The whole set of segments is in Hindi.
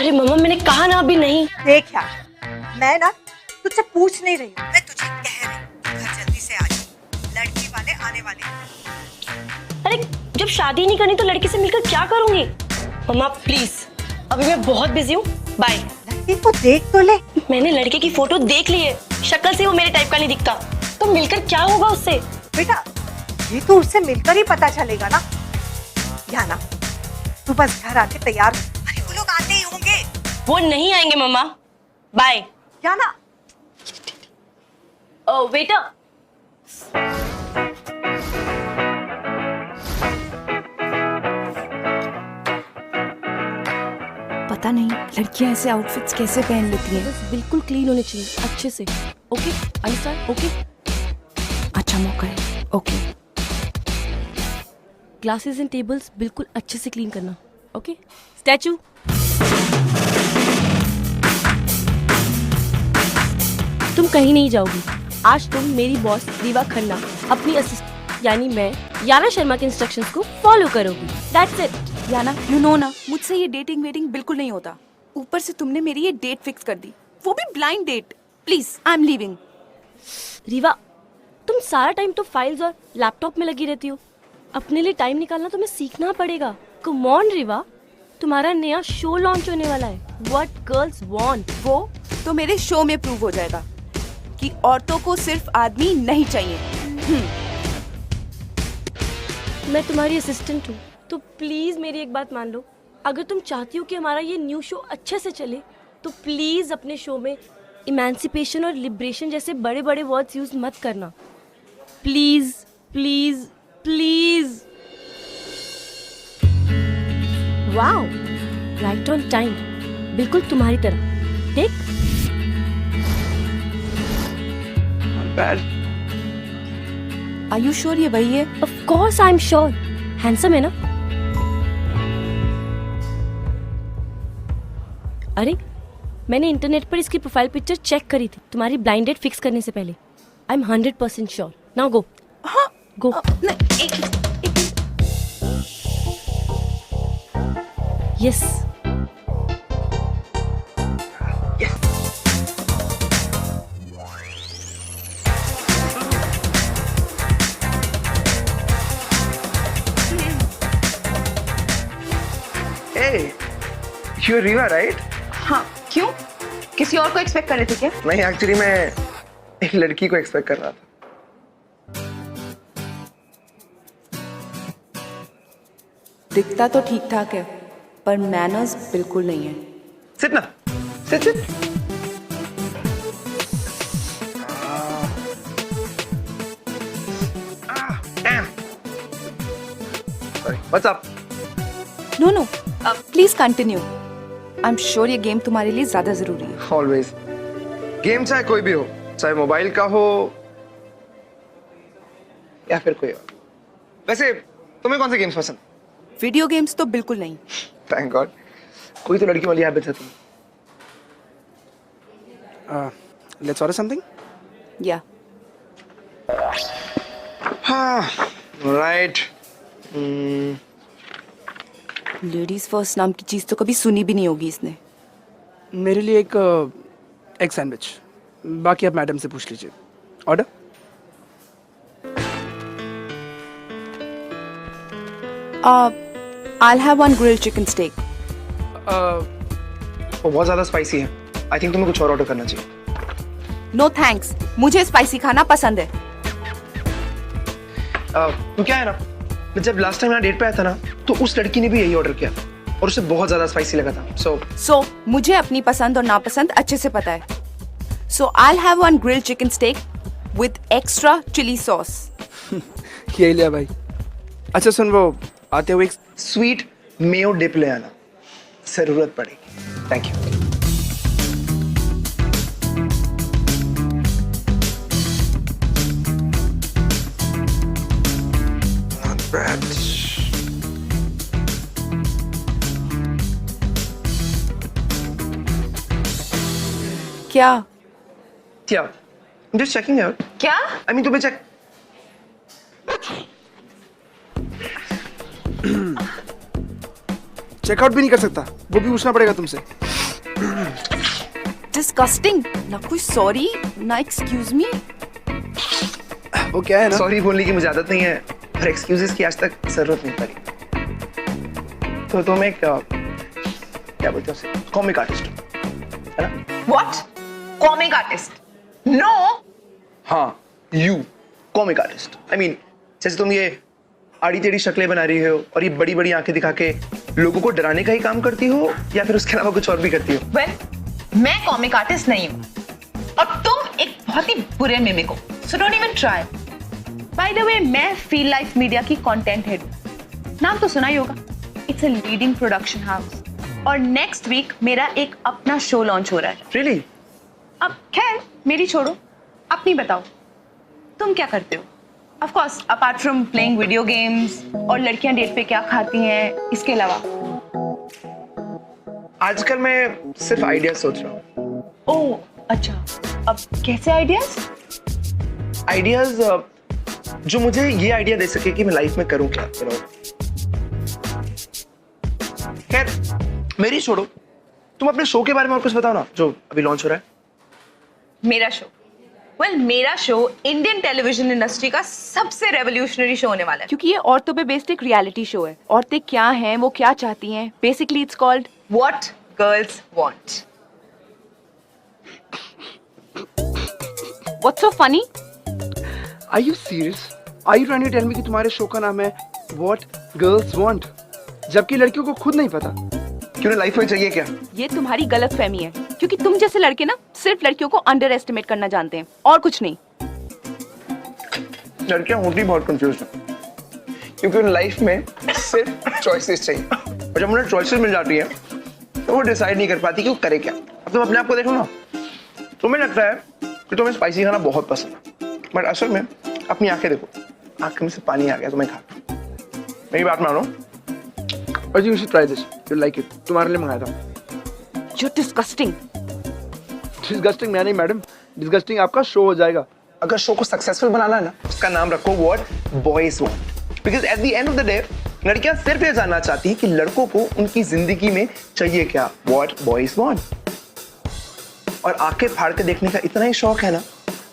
अरे मम्मा मैंने कहा ना अभी नहीं। देख यार, मैं ना तुझसे पूछ नहीं रही हूँ, मैं तुझे कह रही हूँ घर जल्दी से आ जा, लड़की वाले आने वाले हैं। अरे जब शादी नहीं करनी तो लड़के से मिलकर क्या करूंगी? मम्मा प्लीज, अभी मैं बहुत बिजी हूँ, बाय। लड़की को देख तो ले। मैंने लड़के की फोटो देख ली है, शक्ल से वो मेरे टाइप का नहीं दिखता, तो मिलकर क्या होगा उससे? बेटा ये तो उससे मिलकर ही पता चलेगा ना। या ना तू बस घर आके तैयार, अरे वो लोग आते ही होंगे। वो नहीं आएंगे मम्मा, बाय। या ना वेटर। पता नहीं लड़कियां ऐसे आउटफिट्स कैसे पहन लेती हैं। बस बिल्कुल क्लीन होने चाहिए, अच्छे से। Okay understand? ओके। अच्छा मौका है। ओके ग्लासेस एंड टेबल्स बिल्कुल अच्छे से क्लीन करना। Okay statue. तुम कहीं नहीं जाओगी। आज तुम मेरी बॉस रीवा खन्ना, अपनी असिस्टेंट यानी मैं याना शर्मा के इंस्ट्रक्शंस को फॉलो करोगी। That's it. Yana you know ना, मुझसे ये डेटिंग वेटिंग बिल्कुल नहीं होता। ऊपर से तुमने मेरी ये डेट फिक्स कर दी, वो भी blind date. Please I am leaving. Riva तुम सारा टाइम तो फाइल्स और लैपटॉप में लगी रहती हो, अपने लिए टाइम निकालना तुम्हें सीखना पड़ेगा। कम ऑन रीवा, तुम्हारा नया शो लॉन्च होने वाला है, व्हाट गर्ल्स वांट। वो तो मेरे शो में प्रूव हो जाएगा कि औरतों को सिर्फ आदमी नहीं चाहिए। मैं तुम्हारी असिस्टेंट हूँ, तो प्लीज मेरी एक बात मान लो। अगर तुम चाहती हो कि हमारा ये न्यू शो अच्छे से चले, तो प्लीज अपने शो में इमेंसिपेशन और लिबरेशन जैसे बड़े बड़े वर्ड्स यूज मत करना। Please please please. Wow, right on time, बिल्कुल तुम्हारी तरह। देख आर यू श्योर ये वही है? Of course I am sure. Handsome है ना? अरे मैंने इंटरनेट पर इसकी प्रोफाइल पिक्चर चेक करी थी तुम्हारी ब्लाइंड डेट फिक्स करने से पहले। I am 100% sure. Now go. हाँ गो। नहीं, एक yes. Hey, you're Riva, right? हाँ क्यों? किसी और को एक्सपेक्ट कर रहे थे क्या? नहीं, एक्चुअली मैं एक लड़की को एक्सपेक्ट कर रहा था। दिखता तो ठीक ठाक है, पर मैनर्स बिल्कुल नहीं है। सिट ना, sit sit. Damn. Sorry, what's up? No no please continue. I am sure ये गेम तुम्हारे लिए ज्यादा जरूरी है। Always. गेम चाहे कोई भी हो, चाहे मोबाइल का हो या फिर कोई और। वैसे तुम्हें कौन से गेम्स पसंद? वीडियो गेम्स तो बिल्कुल नहीं। थैंक गॉड, कोई तो लड़की वाली हैबिट है तुम। Let's order something. या हाँ, राइट। लेडीज फर्स्ट नाम की चीज तो कभी सुनी भी नहीं होगी इसने। मेरे लिए एक एग सैंडविच, बाकी आप मैडम से पूछ लीजिए। Order. I'll have one grilled chicken steak. वो बहुत ज्यादा स्पाइसी है। आई थिंक तुम्हें कुछ और ऑर्डर करना चाहिए। No thanks, मुझे स्पाइसी खाना पसंद है। तो क्या है ना, मैं जब लास्ट टाइम यहाँ डेट पे आया था ना, तो उस लड़की ने भी यही ऑर्डर किया और उसे बहुत ज्यादा स्पाइसी लगा था। So मुझे अपनी पसंद और नापसंद अच्छे से पता है। So I'll have one grilled chicken steak with extra chili sauce. यही लिया भाई। अच्छा सुन, वो आते हुए एक स्वीट मेयो डिप ले आना, जरूरत पड़ेगी। Thank you. क्या? क्या? Just checking out. क्या? I mean, तुम्हें चेक। चेकआउट भी नहीं कर सकता, वो भी पूछना पड़ेगा तुमसे। डिस्गस्टिंग। ना कोई सॉरी, ना एक्सक्यूज मी। वो क्या है ना, सॉरी बोलने की मुझे आदत नहीं है और एक्सक्यूजेस की आज तक जरूरत नहीं पड़ी। तो तुम एक क्या बोलते हो उसे, कॉमिक आर्टिस्ट है ना? व्हाट? Comic artist? नो। हाँ, you comic artist. I mean जैसे तुम ये आड़ी टेढ़ी शक्लें बना रही हो और ये बड़ी बड़ी आंखें दिखा के लोगों को डराने का ही काम करती हो, या फिर उसके अलावा कुछ और भी करती हो? वेल, मैं कॉमिक आर्टिस्ट नहीं हूँ और तुम एक बहुत ही बुरे मिमिक हो, so don't even try. By the way, मैं फील लाइफ मीडिया की कंटेंट हेड हूँ। नाम तो सुना ही होगा। It's a leading production house और नेक्स्ट वीक मेरा एक अपना शो लॉन्च हो रहा है। Really? अब खैर मेरी छोड़ो, अपनी बताओ, तुम क्या करते हो? Of course apart from playing video games और लड़कियां डेट पे क्या खाती हैं, इसके अलावा। आजकल मैं सिर्फ आइडिया सोच रहा हूँ। ओह अच्छा, अब कैसे आइडियाज? आइडियाज जो मुझे ये आइडिया दे सके कि मैं लाइफ में करूं क्या। खैर मेरी छोड़ो, तुम अपने शो के बारे में और कुछ बताओ ना, जो अभी लॉन्च हो रहा है। मेरा शो? वेल, मेरा शो इंडियन टेलीविजन इंडस्ट्री का सबसे रेवोल्यूशनरी शो होने वाला है। क्योंकि ये औरतों पे बेस्ड एक रियलिटी शो है। औरतें क्या हैं, वो क्या चाहती हैं। Basically it's called what girls want. What's so funny? Are you serious? Are you trying to tell me कि तुम्हारे शो का नाम है व्हाट गर्ल्स वांट, जबकि लड़कियों को खुद नहीं पता क्यों लाइफ में चाहिए क्या? ये तुम्हारी गलत फहमी है, क्योंकि तुम जैसे लड़के ना सिर्फ लड़कियों को अंडर एस्टिमेट करना जानते हैं और कुछ नहीं। लड़कियां होती बहुत कंफ्यूज हैं क्योंकि उन लाइफ में सिर्फ चॉइसेस चाहिए और जब उन्हें चॉइसेस मिल जाती है तो वो डिसाइड नहीं कर पाती कि वो करे क्या। अब तुम अपने आप को देखो ना, तुम्हें लगता है कि तुम्हें स्पाइसी खाना बहुत पसंद है, बट असल में अपनी आंखें देखो, आंख में से पानी आ गया तुम्हें खा। मेरी बात मानो, और you should try this, you like it. तुम्हारे लिए मंगाया था। जो डिस्गस्टिंग। डिस्गस्टिंग मैं नहीं मैडम, डिस्गस्टिंग आपका शो हो जाएगा। अगर शो को सक्सेसफुल बनाना है ना, उसका नाम रखो what boys want, because at the end of the day लड़कियां सिर्फ ये जानना चाहती हैं कि लड़कों को उनकी जिंदगी में चाहिए क्या, व्हाट बॉयज वांट। और आंखें फाड़ के देखने का इतना ही शौक है ना,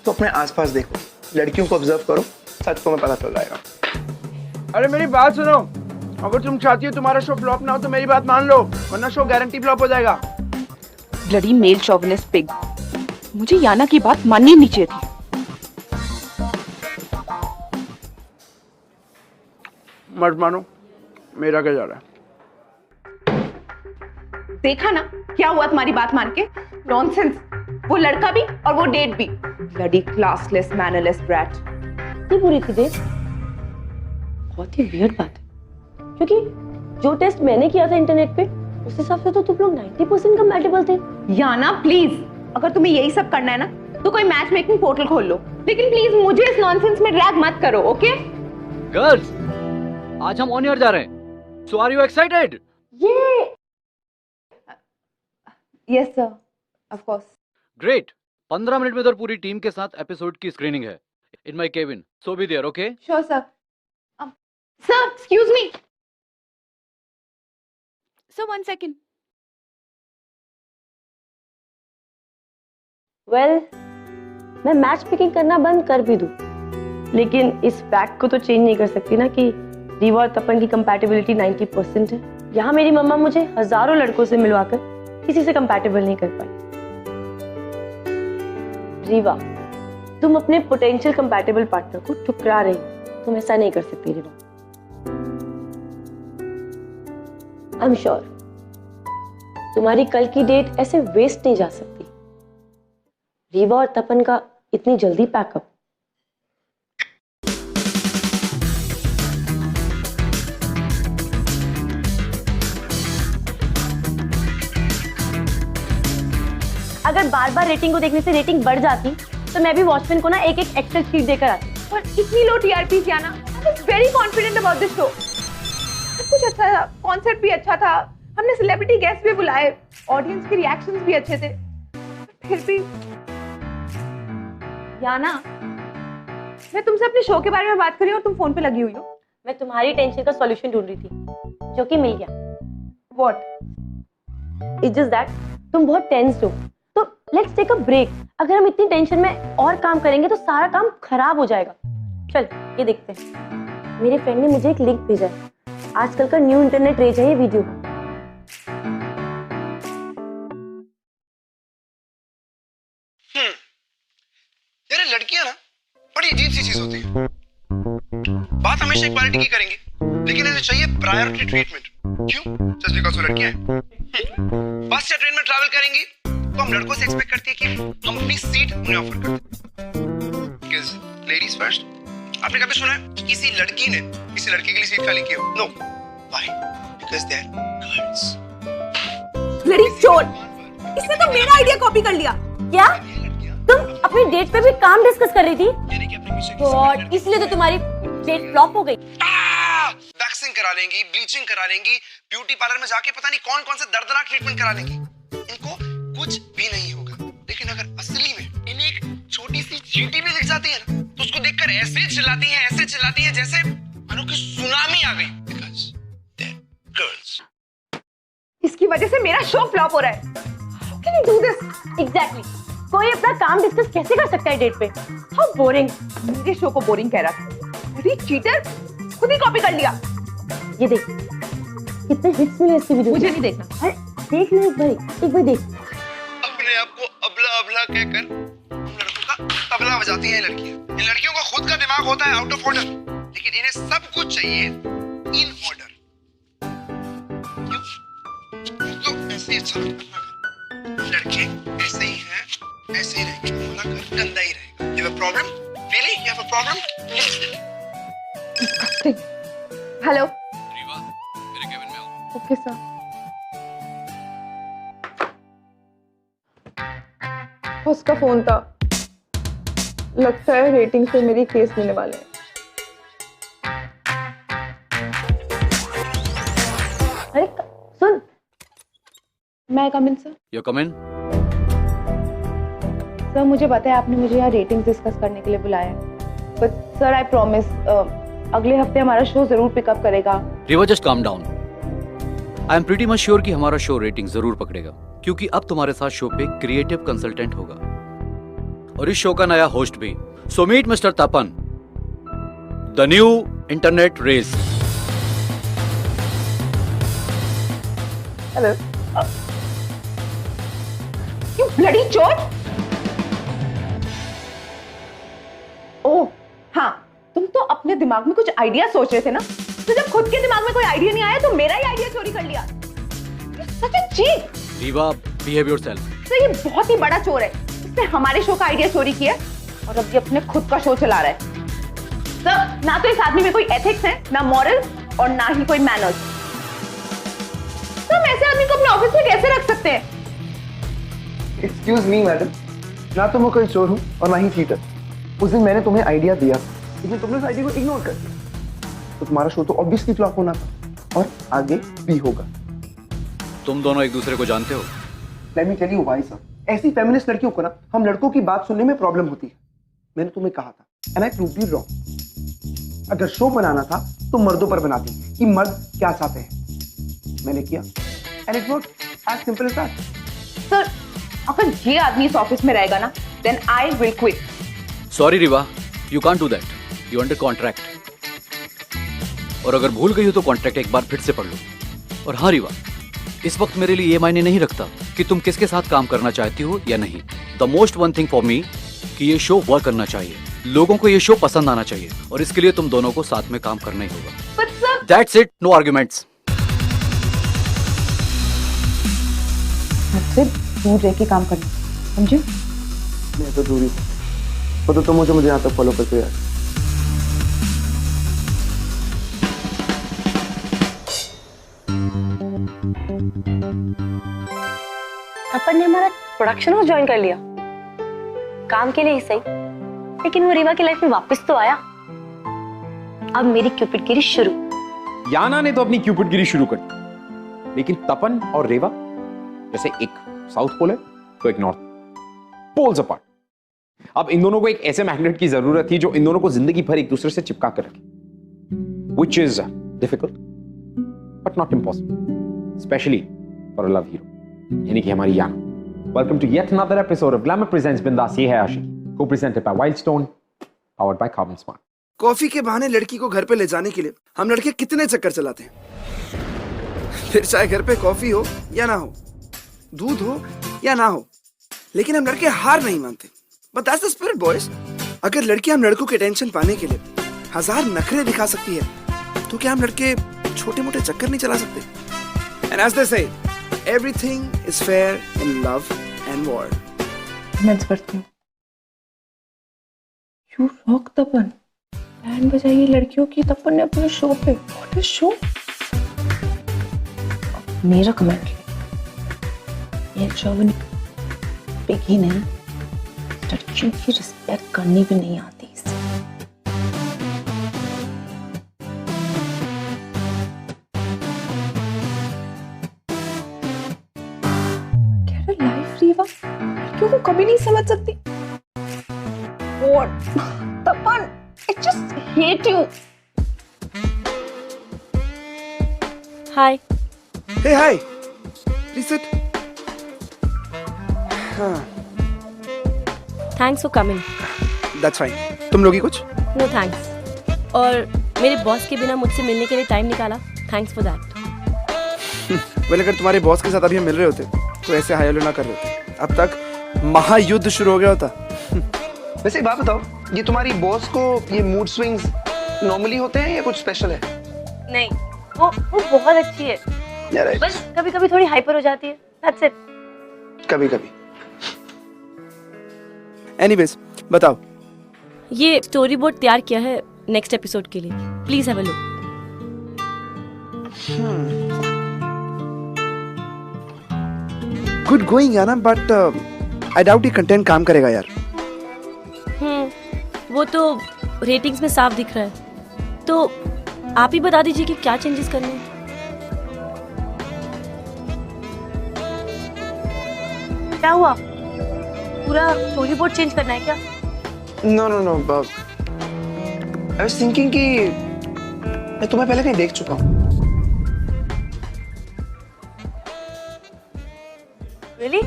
तो अपने आसपास देखो, लड़कियों को ऑब्जर्व करो, सच तुम्हें पता चल जाएगा। अरे मेरी बात सुनो, अगर तुम चाहती हो तुम्हारा शो फ्लॉप ना हो तो मेरी बात मान लो, वरना शो गारंटी फ्लॉप हो जाएगा। Bloody male chauvinist pig. मुझे याना की बात माननी नहीं चाहिए थी। मत मानो, मेरा क्या जा रहा है। देखा ना क्या हुआ तुम्हारी बात मान के? नॉनसेंस। वो लड़का भी और वो डेट भी। Bloody classless mannerless brat. ये पूरी थी डेट। बहुत ही वियर्ड बात है, क्योंकि जो टेस्ट मैंने किया था इंटरनेट पे, उस हिसाब से तो तुम लोग 90% कंपैटिबल थे। याना प्लीज, अगर तुम्हें यही सब करना है ना तो कोई मैच मेकिंग पोर्टल खोल लो, लेकिन प्लीज मुझे इस नॉनसेंस में ड्रैग मत करो, ओके? गर्ल्स, आज हम ऑन एयर जा रहे हैं, सो आर यू एक्साइटेड? ये yes sir, of course. Great. 15 minute में उधर पूरी टीम के साथ एपिसोड की स्क्रीनिंग है in my cabin, so be there, okay? Sure sir. Sir excuse me sir, 1 second. Well, मैं मैच पिकिंग करना बंद कर भी दूं, लेकिन इस फैक्ट को तो चेंज नहीं कर सकती ना कि रीवा और तपन की कंपैटिबिलिटी 90% है। यहाँ मेरी मम्मा मुझे हजारों लड़कों से मिलवाकर किसी से कंपैटिबल नहीं कर पाई। रीवा, तुम अपने पोटेंशियल कंपैटिबल पार्टनर को ठुकरा रही हो। तुम ऐसा नहीं कर सकती रीवा। आई एम श्योर तुम्हारी कल की डेट ऐसे वेस्ट नहीं जा सकती। रीवा और तपन का इतनी जल्दी पैकअप। अगर बार बार रेटिंग को देखने से रेटिंग बढ़ जाती तो मैं भी वॉचमैन को ना एक एक एक्सेल शीट देकर आती। पर इतनी लो टीआरपी क्या ना? I was very confident about this show. सब कुछ अच्छा था, कॉन्सेप्ट भी अच्छा था, हमने सेलिब्रिटी गेस्ट भी बुलाए, ऑडियंस के रिएक्शंस भी अच्छे थे, फिर भी याना, मैं तुमसे अपने शो के बारे में बात कर रही हूँ और तुम फोन पे लगी हुई हो। मैं तुम्हारी टेंशन का सॉल्यूशन ढूंढ रही थी, जो कि मिल गया। व्हाट? इट्स जस्ट दैट तुम बहुत टेंस्ड हो, तो लेट्स टेक अ ब्रेक। अगर हम इतनी टेंशन में और काम करेंगे तो सारा काम खराब हो जाएगा। चल ये देखते हैं। मेरे फ्रेंड ने मुझे एक लिंक भेजा है, आजकल का न्यू इंटरनेट रेज है ये वीडियो। यार लड़कियां ना बड़ी अजीब सी चीज होती है। बात हमेशा इक्वालिटी की करेंगे, लेकिन इन्हें चाहिए प्रायोरिटी ट्रीटमेंट। क्यों? जस्ट बिकॉज़ वो लड़कियां हैं। बस या ट्रेन में ट्रैवल करेंगी तो हम लड़कों से एक्सपेक्ट करती है कि हम अपनी सीट उन्हें ऑफर कर दें। Because ladies first. आपने कभी सुना है कि किसी लड़की ने किसी लड़के के लिए सीट खाली की हो? No. Why? Because they are girls. Bloody चोर, इसने तो मेरा आइडिया कॉपी कर लिया। क्या तुम अपनी डेट पे भी काम डिस्कस कर रही थी? यानी कि अपने पीछे गॉड, इसलिए तो तुम्हारी डेट फ्लॉप हो गई। वैक्सिंग करा लेंगी, ब्लीचिंग करा लेंगी, ब्यूटी पार्लर में जाके पता नहीं कौन कौन से दर्दनाक ट्रीटमेंट करा लेंगी। इनको कुछ भी नहीं होगा, लेकिन अगर असली में इन्हें एक छोटी सी चींटी भी दिख जाती है ना, तो उसको देखकर ऐसे चिल्लाती हैं जैसे मानो कि सुनामी आ गई। Because they're girls. इसकी वजह से मेरा शो फ्लॉप हो रहा है। How can you do this? Exactly. कोई अपना काम डिस्कस कैसे कर सकता है डेट पे? How boring. मेरे शो को बोरिंग कह रहा था। अरे चीटर, खुद ही कॉपी कर लिया। ये देख कितने हिट्स मिले इसकी वीडियो। मुझे नहीं देखना। अरे देख ले एक बार देख। अपने आप को अबला अबला कहकर हम लड़कों का तबला बजाती हैं लड़कियां। इन लड़कियों का खुद का दिमाग होता है आउट ऑफ ऑर्डर, लेकिन इन्हें सब कुछ चाहिए इन ऑर्डर। क्यों? तो ऐसे ही अच्छा लगता है। लड़के ऐसे ही हैं, ऐसे ही रहेंगे, हमारा घर गंदा ही रहेगा। You have a problem? Really? You have a problem? Please. Hello. Rewa, मेरे केबिन में आओ। Okay sir. उसका फोन था। लगता है रेटिंग से मेरी केस लेने वाले हैं। अरे सुन, मैं come in sir. You come in. Sir मुझे पता है आपने मुझे यहाँ रेटिंग डिस्कस करने के लिए बुलाया है, बट सर आई प्रॉमिस अगले हफ्ते हमारा शो जरूर पिकअप करेगा। Rewa just calm down. I am pretty much sure कि हमारा शो रेटिंग जरूर पकड़ेगा, क्योंकि अब तुम्हारे साथ शो पे क्रिएटिव कंसल्टेंट होगा और इस शो का नया होस्ट भी। So meet mister Tapan, the new internet race. Hello. You bloody चोर। ओह हाँ, तुम तो अपने दिमाग में कुछ आइडिया सोच रहे थे ना, तो जब खुद के दिमाग में कोई आइडिया नहीं आया तो मेरा ही आइडिया चोरी कर लिया। Such a cheat. Reeva, behave yourself. तो ये बहुत ही बड़ा चोर है, इसने हमारे शो का आइडिया चोरी किया और अब ये अपने खुद का शो चला रहा है। सर ना तो इस आदमी में कोई एथिक्स है, ना मॉरल और ना ही कोई मैनर्स। सर ऐसे आदमी को अपने ऑफिस में कैसे रख सकते हैं? एक्सक्यूज मी मैडम, ना तो मैं कोई चोर हूँ और ना ही चीटर। उस दिन मैंने तुम्हें आइडिया दिया, लेकिन तुमने उस आइडिया को इग्नोर कर दिया, तो तुम्हारा शो तो ऑब्वियसली फ्लॉप होना था और आगे भी होगा। तुम दोनों एक दूसरे को जानते हो? Let me tell you why sir. ऐसी फेमिनिस्ट लड़कियों को ना हम लड़कों की बात सुनने में प्रॉब्लम होती है। मैंने तुम्हें कहा था and I proved you wrong. अगर शो बनाना था तो मर्दों पर बनाती कि मर्द क्या चाहते हैं। मैंने किया and it work, as simple as that. Sir अगर ये आदमी इस ऑफिस में रहेगा ना, then I will quit. Sorry Riva, you can't do that, you under contract. और अगर भूल गई हो तो कॉन्ट्रैक्ट एक बार फिर से पढ़ लो। और हाँ रीवा, इस वक्त मेरे लिए ये मायने नहीं रखता कि तुम किसके साथ काम करना चाहती हो या नहीं। The most one thing for me कि ये शो वर्क करना चाहिए, लोगों को ये शो पसंद आना चाहिए, और इसके लिए तुम दोनों को साथ में काम करना ही होगा। But sir that's it, no arguments. सिर्फ दूर रह के काम करना, समझे? मैं तो दूरी वो तो मुझे यहाँ तक फॉलो करते यार। अपन ने हमारा प्रोडक्शन हाउस ज्वाइन कर लिया, काम के लिए ही सही, लेकिन वो रीवा की लाइफ में वापस तो आया। अब मेरी क्यूपिडगिरी शुरू। याना ने तो अपनी क्यूपिडगिरी शुरू कर दी, लेकिन तपन और रेवा जैसे एक साउथ पोल है तो एक नॉर्थ पोल्स अपार्ट। अब इन दोनों को एक ऐसे मैग्नेट की जरूरत थी जो इन दोनों को जिंदगी भर एक दूसरे से चिपका कर रखे, which is difficult but not impossible, especially for a love hero, यानी कि हमारी याना। Welcome to yet another episode of Glamour Presents Bindas Ye Hai Aashiki, co-presented by Wildstone, powered by Carbon Smart. Coffee के बहाने लड़की को घर पे ले जाने के लिए हम लड़के कितने चक्कर चलाते हैं। फिर चाहे घर पे कॉफी हो या ना हो, दूध हो या ना हो, लेकिन हम लड़के हार नहीं मानते। But that's the spirit boys. अगर लड़की हम लड़कों के टेंशन पाने के लिए 1000 नखरे दिखा सकती है, तो क्या हम लड़के छोटे मोटे चक्कर नहीं चला सकते? एंड एज दे से, everything is fair in love and war. Comments पढ़ती हूँ। यू रॉक तपन, बैंड बजाइए लड़कियों की तपन ने अपने शो पे। What is show? मेरा कमेंट ये शोभन बिगिन है, लड़कियों की रिस्पेक्ट करनी भी नहीं आती। लाइफ रीवा लड़कियों को कभी नहीं समझ सकती। What? Tapan, I just hate you. Hi. Hey, hi. Please sit. हाँ, Thanks for coming. that's fine. तुम लोगी कुछ? No thanks. और मेरे बॉस के बिना मुझसे मिलने के लिए टाइम निकाला। Thanks for that. वेल, अगर तुम्हारे बॉस के साथ अभी हम मिल रहे होते तो ऐसे हाय हेलो ना कर रहे होते। अब तक महायुद्ध शुरू हो गया होता। वैसे एक बात बताओ, ये तुम्हारी बॉस को ये मूड स्विंग्स नॉर्मली होते हैं या कुछ स्पेशल है? नहीं, वो बहुत अच्छी है। Yeah, right. बस कभी कभी थोड़ी हाइपर हो जाती है। That's it. कभी कभी। एनीवेज, बताओ। ये स्टोरी बोर्ड तैयार किया है नेक्स्ट एपिसोड के लिए। Please have a look. Good going Yana, but I doubt ये कंटेंट काम करेगा यार। वो तो रेटिंग्स में साफ दिख रहा है। तो आप ही बता दीजिए कि क्या चेंजेस करने हैं। क्या हुआ? पूरा स्टोरी बोर्ड चेंज करना है क्या? No no no, I was thinking कि मैं तुम्हें पहले कहीं देख चुका हूँ। रियली?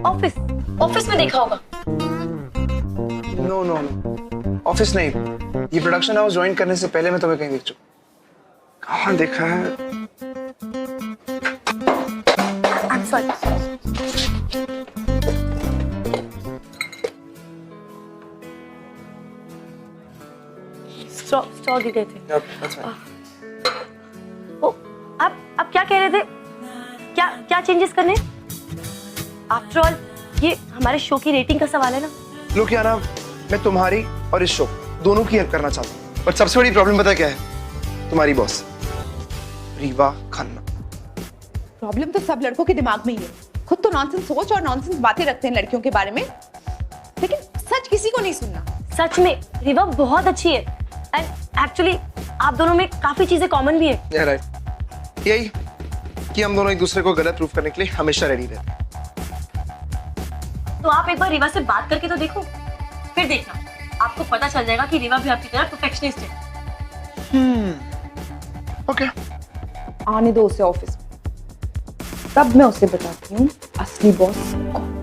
ऑफिस में देखा होगा। नो नो नो, ऑफिस नहीं, ये प्रोडक्शन हाउस ज्वाइन करने से पहले मैं तुम्हें कहीं देख चुका। कहाँ देखा है? I'm sorry. स्टॉक ही गए थे। ओ, आप क्या कह रहे थे? क्या चेंजेस करने? आफ्टर ऑल ये हमारे शो की रेटिंग का सवाल है ना। लोग क्या ना, मैं तुम्हारी और इस शो दोनों की हेल्प करना चाहता हूँ, बट सबसे बड़ी प्रॉब्लम पता क्या है? तुम्हारी बॉस रीवा खन्ना। प्रॉब्लम तो सब लड़कों के दिमाग में ही है। खुद तो नॉनसेंस सोच और नॉनसेंस बातें रखते हैं लड़कियों के बारे में, लेकिन सच किसी को नहीं सुनना। सच में रीवा बहुत अच्छी है एंड एक्चुअली आप दोनों में काफी चीजें कॉमन भी है। Yeah, right. यही कि हम दोनों एक दूसरे को गलत प्रूफ करने के लिए हमेशा रेडी रहते हैं। तो आप एक बार रीवा से बात करके तो देखो, फिर देखना आपको पता चल जाएगा कि रीवा भी आपकी तरह परफेक्शनिस्ट है। ओके, आने दो उसे ऑफिस में, तब मैं उसे बताती हूँ असली बॉस कौन।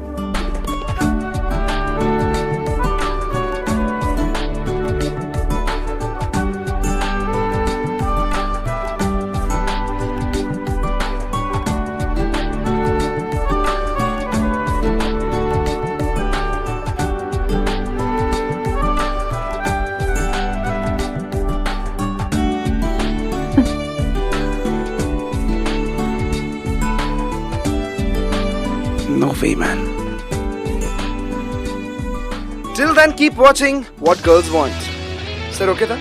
No way, man. Till then, keep watching What Girls Want. Sir, okay था?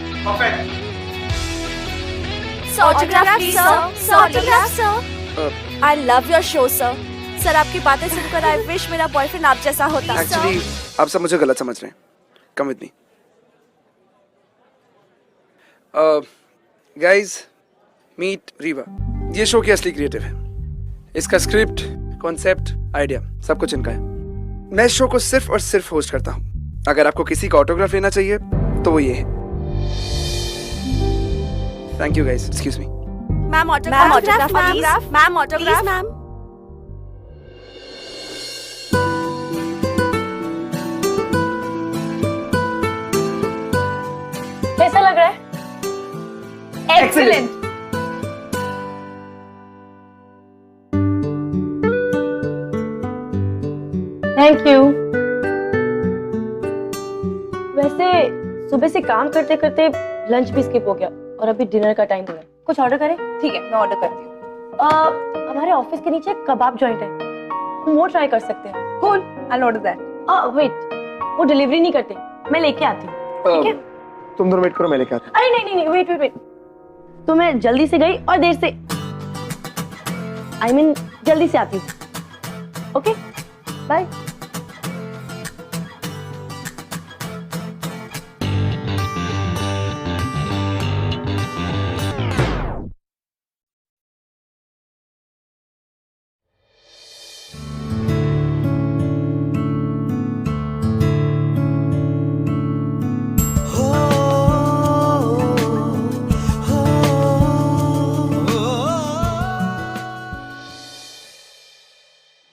Autograph, sir. Autograph, sir. I love your show, sir. Sir आपकी बातें सुनकर I wish मेरा बॉयफ्रेंड आप जैसा होता। Actually, आप सब मुझे गलत समझ रहे हैं। Come with me. Guys, meet Riva. ये शो की असली क्रिएटिव है। इसका स्क्रिप्ट, कॉन्सेप्ट, आइडिया सब कुछ इनका है। मैं इस शो को सिर्फ और सिर्फ होस्ट करता हूँ। अगर आपको किसी का ऑटोग्राफ लेना चाहिए तो वो ये है। Thank you guys, excuse me. Ma'am autograph, ma'am autograph, ma'am autograph, ma'am. कैसा लग रहा है? एक्सीलेंट। Thank you. वैसे सुबह से काम करते करते लंच भी स्किप हो गया और अभी डिनर का टाइम हो रहा है। कुछ ऑर्डर करें? ठीक है, मैं ऑर्डर करती हूँ। हमारे ऑफिस के नीचे कबाब जॉइंट है, हम वो ट्राई कर सकते हैं। Cool, I order that. Wait, वो डिलीवरी नहीं करते, मैं लेके आती हूँ। ठीक है? तुम दोनों वेट करो, मैं लेके आता हूँ। अरे नहीं नहीं, वेट वेट वेट, तो मैं जल्दी से गई और देर से I mean, जल्दी से आती हूँ। Okay, bye.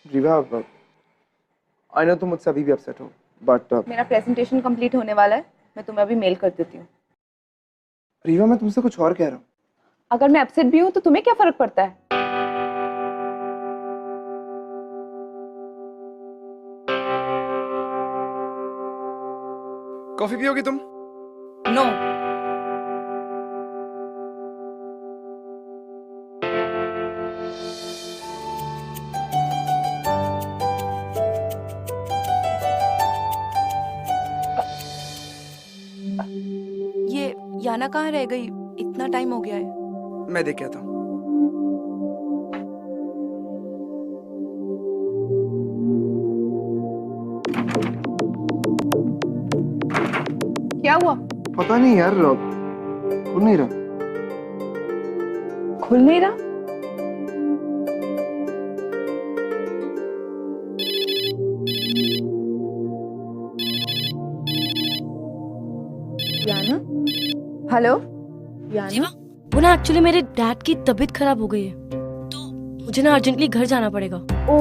Riva, I know तुम मुझसे अभी भी अपसेट हो, बट मेरा प्रेजेंटेशन कंप्लीट होने वाला है, मैं तुम्हें अभी मेल कर देती हूँ। रीवा मैं तुमसे कुछ और कह रहा हूँ। अगर मैं अपसेट भी हूँ तो तुम्हें क्या फर्क पड़ता है? कॉफी पियोगी तुम? नो। ये याना कहाँ रह गई? इतना टाइम हो गया है। मैं देख के आता हूँ। क्या हुआ? पता नहीं यार, खुल नहीं रहा। खुल नहीं रहा? याना? हेलो याना? वो ना एक्चुअली मेरे डैड की तबीयत खराब हो गई है, तो मुझे ना अर्जेंटली घर जाना पड़ेगा। ओ,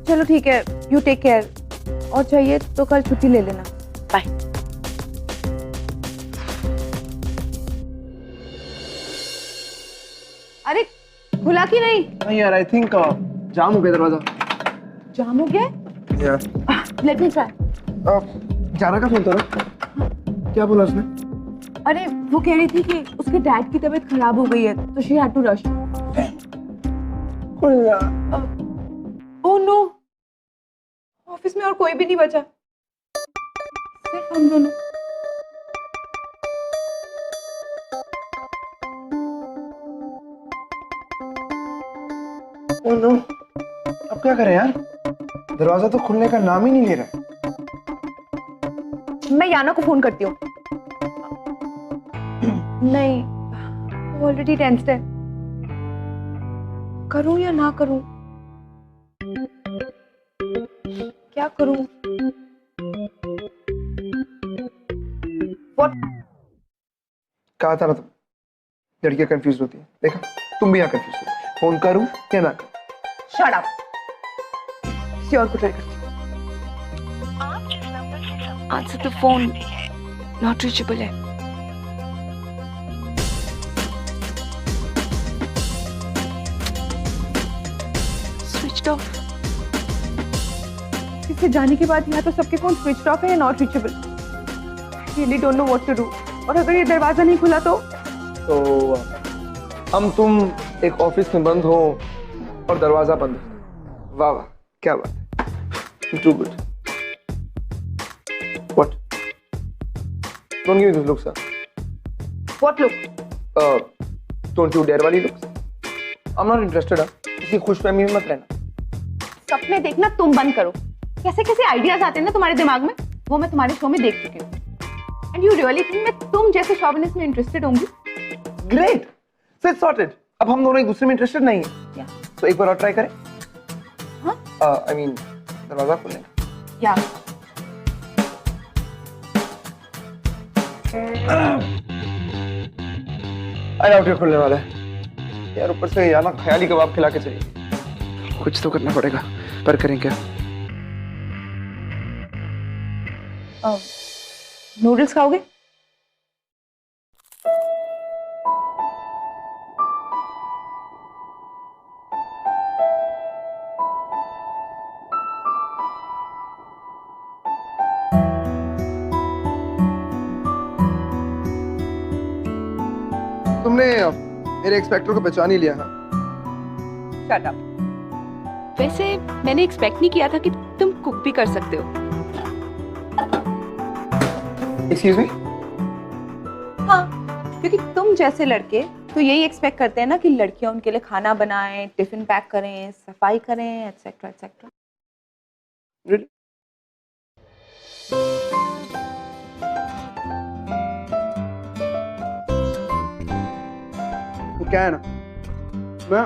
चलो ठीक है, यू टेक केयर। और चाहिए तो कल छुट्टी ले लेना। बाय। अरे खुला कि नहीं? नहीं यार, आई थिंक जाम हो गया दरवाजा। जाम हो गया? यार लेट मी ट्राई। जाना का फोन था ना? क्या बोला उसने? अरे वो कह रही थी कि उसके डैड की तबीयत खराब हो गई है, तो she had to rush. Oh no, office में और कोई भी नहीं बचा, सिर्फ हम दोनों। ओह नो, अब क्या करें यार? दरवाजा तो खुलने का नाम ही नहीं ले रहा है। मैं याना को फोन करती हूँ। नहीं, वो ऑलरेडी टेंस्ड है। करूं या ना करूं? क्या करूं? What? कहा था ना तुम, लड़कियां कंफ्यूज होती है। देखा, तुम भी यहाँ कंफ्यूज हो। फोन करूं या ना करूं? Shut up. किसी और को ट्राई करती हूँ। Answer the phone, not reachable है। Switched off. इससे जाने के बाद यहाँ तो सबके फोन स्विच ऑफ है या not reachable. Really don't know what to do. और अगर ये दरवाजा नहीं खुला तो हम तुम एक ऑफिस में बंद हो और दरवाजा बंद हो। वाह वाह, क्या बात है। Too good. What? Don't give this look sir. What look? Don't you dare वाली looks. I am not interested. किसी खुशफहमी में मत रहना। सपने देखना तुम बंद करो। कैसे कैसे आइडियाज आते हैं ना तुम्हारे दिमाग में, वो मैं तुम्हारे शो में देख चुकी हूँ। एंड यू रियली थिंक मैं तुम जैसे शॉविनिस्ट में इंटरेस्टेड होंगी? Great, so it's sorted. अब हम दोनों एक दूसरे में इंटरेस्टेड नहीं है। तो एक बार और ट्राई करें। आई मीन दरवाजा खोलने का। या आई डाउट ये खुलने वाला है यार। ऊपर से याना ख्याली कबाब खिला के चली। कुछ तो करना पड़ेगा, पर करें क्या? नूडल्स खाओगे? तुमने मेरे एक्सपेक्टर को पहचान ही लिया है। Shut up. वैसे मैंने एक्सपेक्ट नहीं किया था कि तुम कुक भी कर सकते हो। Excuse me. हाँ, क्योंकि तुम जैसे लड़के तो यही एक्सपेक्ट करते हैं ना कि लड़कियां उनके लिए खाना बनाएं, टिफिन पैक करें, सफाई करें, एटसेट्रा एटसेट्रा। तो क्या है ना, मैं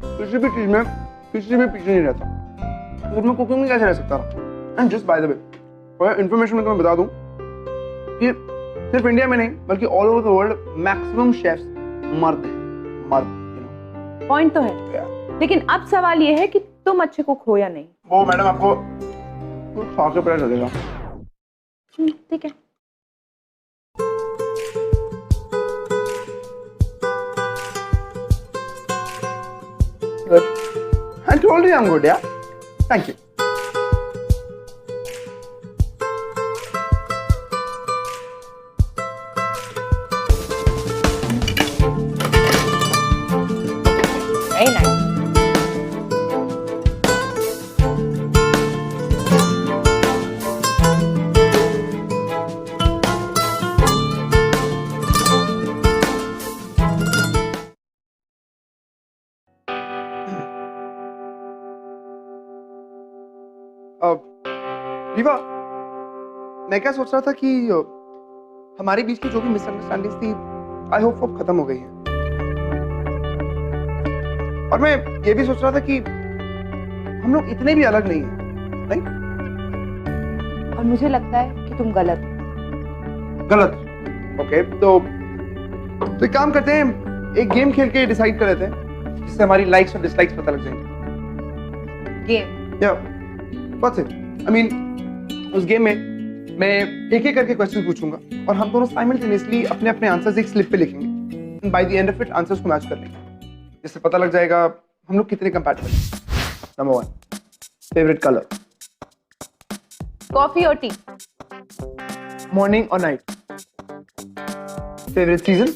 किसी भी चीज में किसी भी पीछे नहीं रहता। तो मैं कुकिंग में कैसे रह सकता रहा? And just by the way, for information मैं तुम्हें बता दूं कि सिर्फ इंडिया में नहीं बल्कि all over the world maximum chefs मर्द हैं। मर्द, पॉइंट तो है, लेकिन अब सवाल ये है कि तुम अच्छे कुक हो या नहीं। वो मैडम आपको खा के पता चलेगा। ठीक है। Good. I told you I'm good, yeah? Thank you. Very nice. Rewa, मैं क्या सोच रहा था कि हमारे बीच की जो भी मिसअंडरस्टैंडिंग थी, आई होप वो खत्म हो गई है। और मैं ये भी सोच रहा था कि हम लोग इतने भी अलग नहीं हैं, नहीं? और मुझे लगता है कि तुम गलत हो। गलत? ओके, तो एक काम करते हैं, एक गेम खेल के डिसाइड कर लेते हैं जिससे हमारी लाइक्स और डिसलाइक्स पता लग जाएंगे। गेम? या व्हाट्स इट? आई मीन उस गेम में मैं एक एक करके क्वेश्चन पूछूंगा और हम दोनों साइमल्टेनियसली अपने अपने आंसर्स एक स्लिप पे लिखेंगे। By the end of it answers को मैच कर लेंगे, जिससे पता लग जाएगा हम लोग कितने कंपैटिबल हैं। Number 1, favourite colour? कॉफी और टी। मॉर्निंग और night? Favourite season?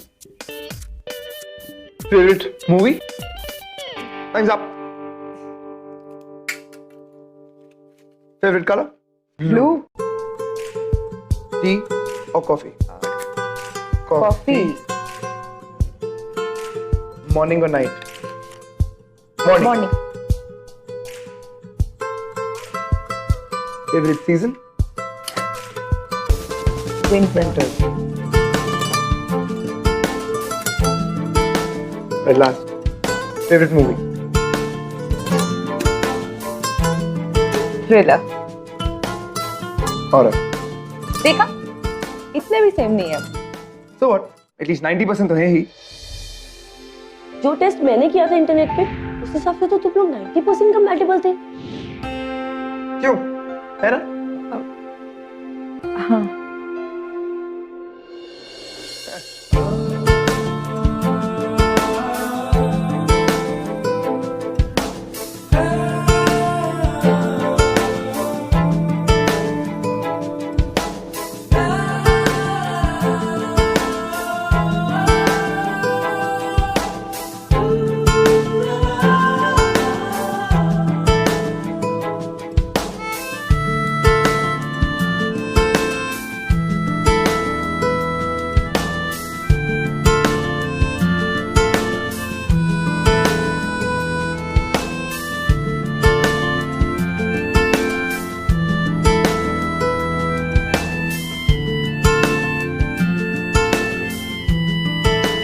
Favourite movie? Times up. Favourite colour? Blue. T और कॉफी? कॉफी। मॉर्निंग और night? Morning. Favourite season? Winter. At last, favorite movie? Thriller. Horror. देखा, इतने भी सेम नहीं है। So what? At least 90% तो है ही। जो टेस्ट मैंने किया था इंटरनेट पे, उस हिसाब से तो तुम लोग 90% कंपैटिबल थे। क्यों? है ना? हाँ।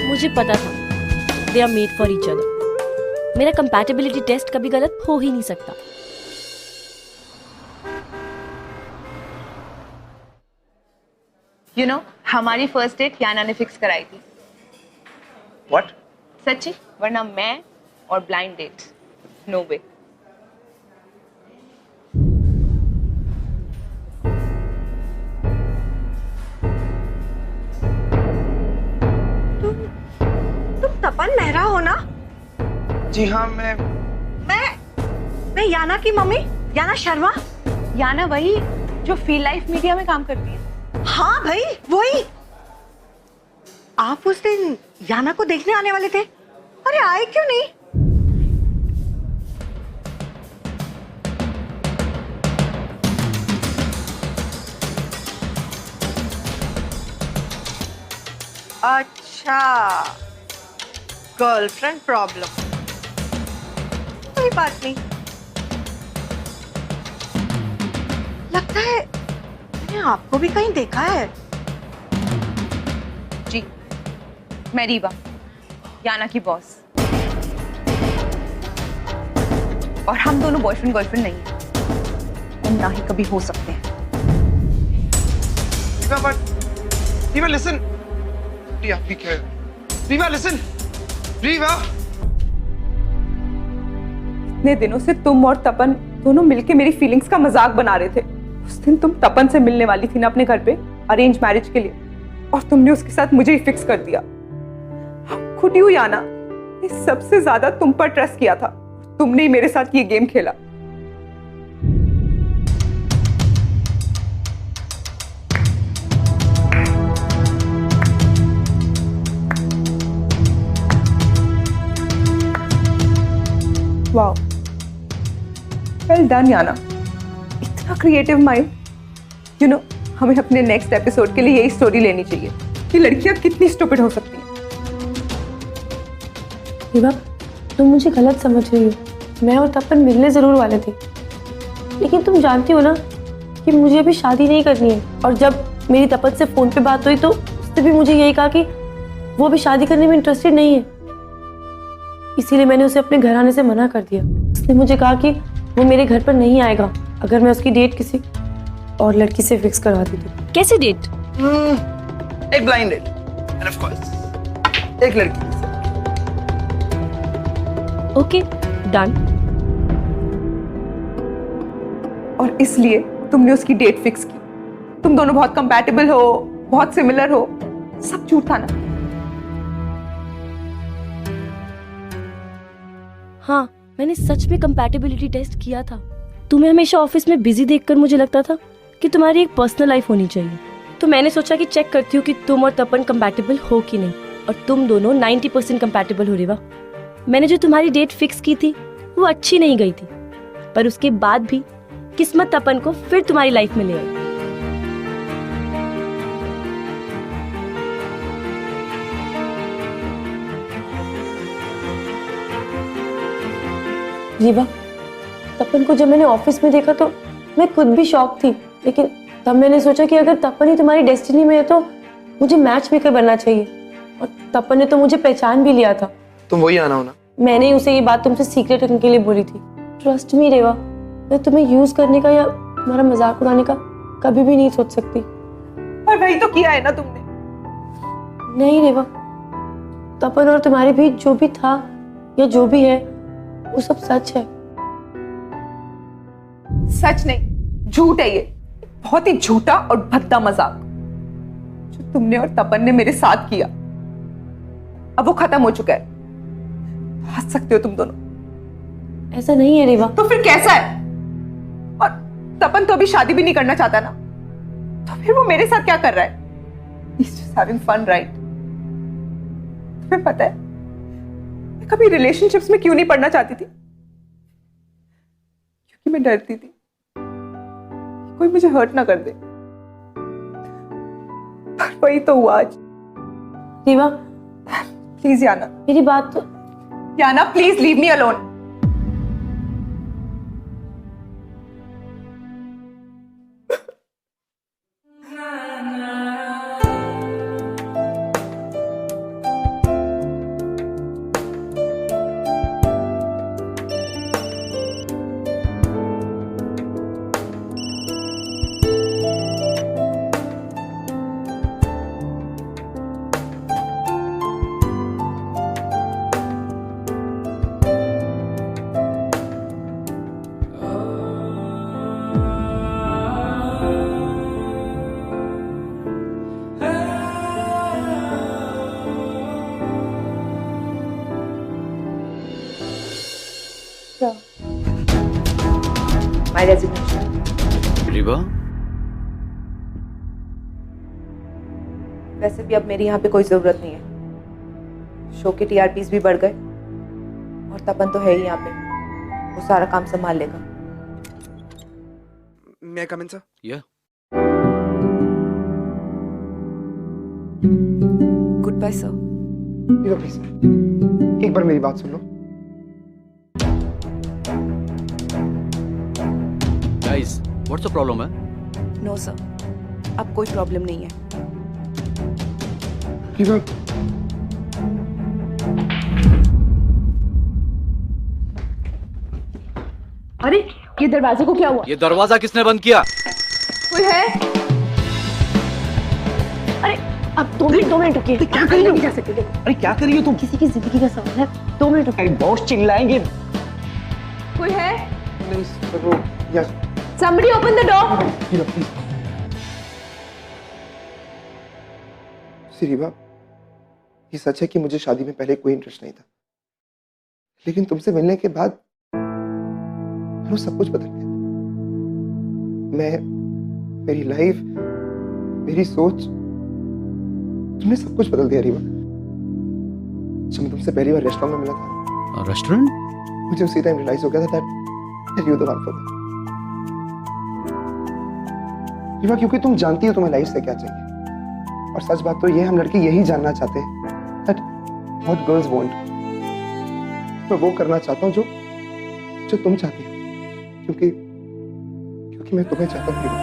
मुझे पता था they are made for each other. मेरा कंपैटिबिलिटी टेस्ट कभी गलत हो ही नहीं सकता। यू नो, हमारी फर्स्ट डेट याना ने फिक्स कराई थी। What? सच्ची, वरना मैं और ब्लाइंड डेट, नो वे। तुम तपन मेहरा हो ना? जी हाँ, मैं याना की मम्मी, याना शर्मा। याना वही जो फील लाइफ मीडिया में काम करती है। हाँ भाई, वही। आप उस दिन याना को देखने आने वाले थे, अरे आए क्यों नहीं? अच्छा, गर्लफ्रेंड प्रॉब्लम, कोई बात नहीं। लगता है मैंने आपको भी कहीं देखा है। जी, मैं रीवा, याना की बॉस। और हम दोनों बॉयफ्रेंड गर्लफ्रेंड नहीं हैं, और ना ही कभी हो सकते हैं। Riva listen, Riya be careful, Riva listen, Riva. इतने दिनों से तुम और तपन दोनों मिलके मेरी फीलिंग्स का मजाक बना रहे थे। उस दिन तुम तपन से मिलने वाली थी ना अपने घर पे अरेंज मैरिज के लिए, और तुमने उसके साथ मुझे ही फिक्स कर दिया। खुद यू याना, मैं सबसे ज्यादा तुम पर ट्रस्ट किया था, तुमने ही मेरे साथ ये गेम खेला। वाओ, वेल डन याना, इतना क्रिएटिव माइंड। यू नो, हमें अपने नेक्स्ट एपिसोड के लिए यही स्टोरी लेनी चाहिए कि लड़कियां कितनी स्टूपिड हो सकती हैं। रीवा, तुम मुझे गलत समझ रही हो। मैं और तपन मिलने ज़रूर वाले थे, लेकिन तुम जानती हो ना कि मुझे अभी शादी नहीं करनी है। और जब मेरी तपन से फ़ोन पे बात हुई तो उसने भी मुझे यही कहा कि वो अभी शादी करने में इंटरेस्टेड नहीं है। इसीलिए मैंने उसे अपने घर आने से मना कर दिया। उसने मुझे कहा कि वो मेरे घर पर नहीं आएगा अगर मैं उसकी डेट किसी और लड़की से फिक्स करवा दी तो। कैसी डेट? एक blind date, and of course एक लड़की से। Okay, done. और इसलिए तुमने उसकी डेट फिक्स की। तुम दोनों बहुत कंपैटिबल हो, बहुत सिमिलर हो, सब झूठ था ना? हाँ, मैंने सच में कंपैटिबिलिटी टेस्ट किया था। तुम्हें हमेशा ऑफिस में बिजी देखकर मुझे लगता था कि तुम्हारी एक पर्सनल लाइफ होनी चाहिए। तो मैंने सोचा कि चेक करती हूँ कि तुम और तपन कंपैटिबल हो कि नहीं, और तुम दोनों 90% कंपैटिबल हो। रीवा, मैंने जो तुम्हारी डेट फिक्स की थी वो अच्छी नहीं गई थी, पर उसके बाद भी किस्मत तपन को फिर तुम्हारी लाइफ में ले आई। रीवा, तपन को जब मैंने ऑफिस में देखा तो मैं खुद भी शॉक थी, लेकिन तब मैंने सोचा कि अगर तपन ही तुम्हारी डेस्टिनी में है तो मुझे मैच मेकर बनना चाहिए। और तपन ने तो मुझे पहचान भी लिया था। तुम वही आना हो ना? मैंने उसे ये बात तुमसे सीक्रेट रखने के लिए बोली थी। ट्रस्ट मी रेवा, मैं तुम्हें यूज करने का या तुम्हारा मजाक उड़ाने का कभी भी नहीं सोच सकती। और वही तो किया है ना तुमने। नहीं रेवा, तपन और तुम्हारे बीच जो भी था या जो भी है वो सब सच है। सच नहीं, झूठ है ये, बहुत ही झूठा और भद्दा मजाक जो तुमने और तपन ने मेरे साथ किया। अब वो खत्म हो चुका है, हंस सकते हो तुम दोनों। ऐसा नहीं है रेवा। तो फिर कैसा है? और तपन तो अभी शादी भी नहीं करना चाहता ना, तो फिर वो मेरे साथ क्या कर रहा है? He's just having fun, right? तुम्हें पता है मैं कभी रिलेशनशिप्स में क्यों नहीं पढ़ना चाहती थी? क्योंकि मैं डरती थी कोई मुझे हर्ट ना कर दे। पर वही तो हुआ आज। रेवा, प्लीज याना, मेरी बात तो। Yana please leave me alone. My resignation. Reeva, वैसे भी अब मेरी यहाँ पे कोई जरूरत नहीं है। शो के टीआरपीज भी बढ़ गए और तपन तो है ही यहाँ पे, वो सारा काम संभाल लेगा। मैं come in sir? Yeah. Good bye sir. Please एक बार मेरी बात सुन लो। Guys, what's the problem, है? नो सर, अब कोई प्रॉब्लम नहीं है। रीवा, अरे ये दरवाजे को क्या हुआ? ये दरवाजा किसने बंद किया? कोई है? अरे अब 2 मिनट रुकिए। क्या कर रही हो? जा सकते थे। अरे क्या कर रही हो तुम? किसी की जिंदगी का सवाल है, 2 मिनट रुकिए। अरे बॉस चिल्लाएंगे। कोई है? नहीं सर, वो yes. Somebody open the door. Rewa please. Rewa, ये सच है कि मुझे शादी में पहले कोई इंटरेस्ट नहीं था, लेकिन तुमसे मिलने के बाद वो सब कुछ बदल गया। मेरी लाइफ, मेरी सोच, तुमने सब कुछ बदल दिया रीवा। जब मैं तुमसे पहली बार रेस्टोरेंट में मिला था, रेस्टोरेंट? मुझे उसी टाइम रियलाइज हो गया था that you're the one for me। Rewa, क्योंकि तुम जानती हो तुम्हें लाइफ से क्या चाहिए, और सच बात तो ये हम लड़के यही जानना चाहते हैं that what girls want। मैं वो करना चाहता हूँ जो तुम चाहती हो, क्योंकि मैं तुम्हें चाहता हूँ रीवा।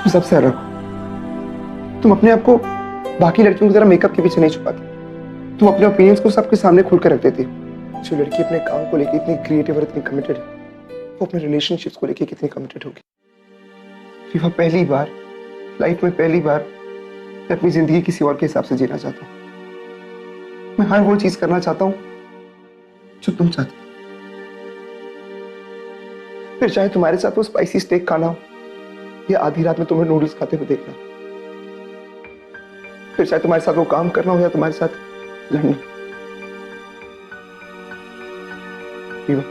तुम सबसे अलग हो। तुम अपने आप को बाकी लड़कियों की तरह मेकअप के पीछे नहीं छुपाती। तुम अपने ओपिनियंस को सबके सामने खुलकर रख देती हो। जो लड़की अपने काम को लेकर इतनी क्रिएटिव और इतनी कमिटेड है, वो अपने रिलेशनशिप्स को लेकर कितनी कमिटेड होगी। रीवा, पहली बार लाइफ में मैं अपनी जिंदगी किसी और के हिसाब से जीना चाहता हूँ। मैं हर वो चीज करना चाहता हूँ जो तुम चाहती हो। फिर चाहे तुम्हारे साथ वो स्पाइसी स्टेक खाना हो, या आधी रात में तुम्हें नूडल्स खाते हुए देखना, फिर चाहे तुम्हारे साथ वो काम करना हो या तुम्हारे साथ लड़ना। रीवा,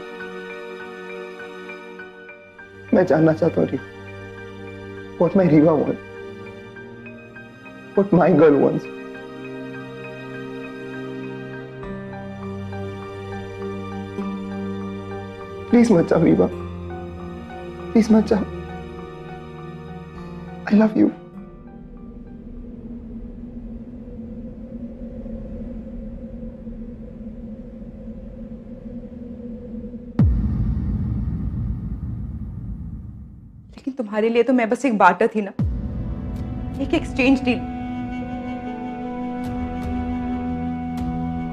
मैं जानना चाहता हूँ Rewa, what my Riva wants, what my girl wants। Please मत जाओ रीवा, प्लीज मत जाओ। I love you। लेकिन तुम्हारे लिए तो मैं बस एक बार्टर थी ना, एक exchange deal.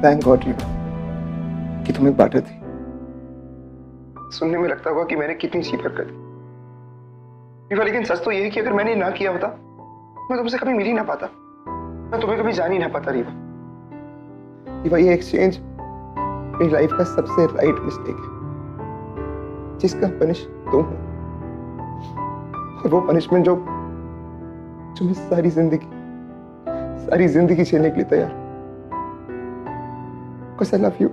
Thank God Rewa कि तुम एक बार्टर थी। सुनने में लगता होगा कि मैंने कितनी चीप हरकत की रीवा, लेकिन सच तो ये है कि अगर मैंने ना किया होता, मैं तुमसे कभी मिल ही ना पाता, मैं तुम्हें कभी जान ही ना पाता रीवा। रीवा, ये एक्सचेंज मेरी लाइफ का सबसे राइट मिस्टेक है, जिसका पनिश तुम हो, और वो पनिशमेंट जो मैं सारी जिंदगी झेलने के लिए तैयार। Because I love you,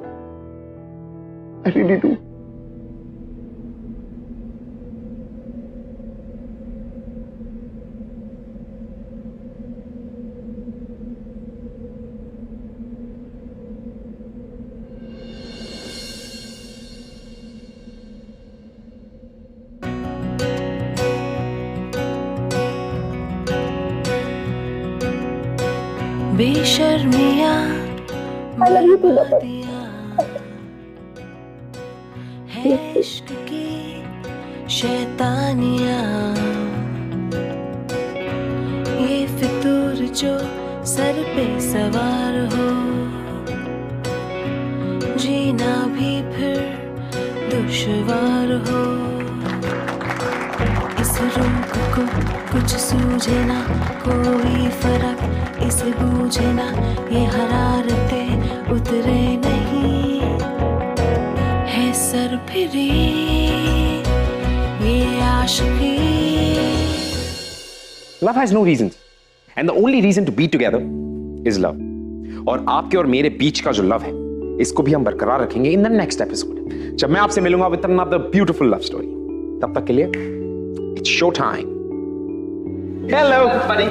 I really do। बेशर्मिया है इश्क की शैतानिया, ये फितूर जो सर पे सवार हो, जीना भी फिर दुश्वार हो। इस रुख को कुछ सूझे ना, कोई फर्क इसे बूझे ना, ये हरारतें उतरे नहीं, है सर फिरी ये आशिकी। Love has no reasons, and the only reason to be together is love. और आपके और मेरे बीच का जो लव है इसको भी हम बरकरार रखेंगे इन द नेक्स्ट एपिसोड, जब मैं आपसे मिलूंगा with another beautiful love story. तब तक के लिए it's show time. Hello buddy,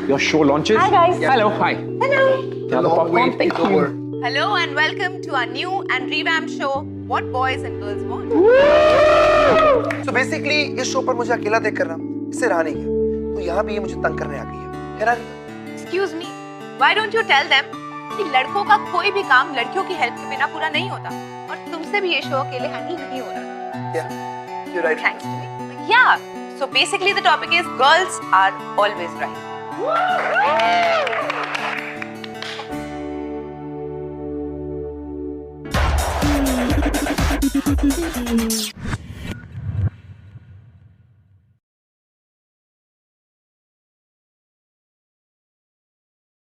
your show launches. Hi guys. Hello. Hi. Hello. Hello, popcorn. Thank you. Hello and welcome to our new and revamped show, What Boys and Girls Want. तो बेसिकली इस शो पर मुझे अकेला देख कर ना इससे रहा नहीं गया, तो यहाँ भी ये मुझे तंग करने आ गई है ना? Excuse me, why don't you tell them कि लड़कों का कोई भी काम लड़कियों की हेल्प के बिना पूरा नहीं होता, और तुमसे भी ये शो अकेले हैंडल नहीं हो रहा। Yeah, you're right. Thanks to me. Yeah. So basically the topic is girls are always right.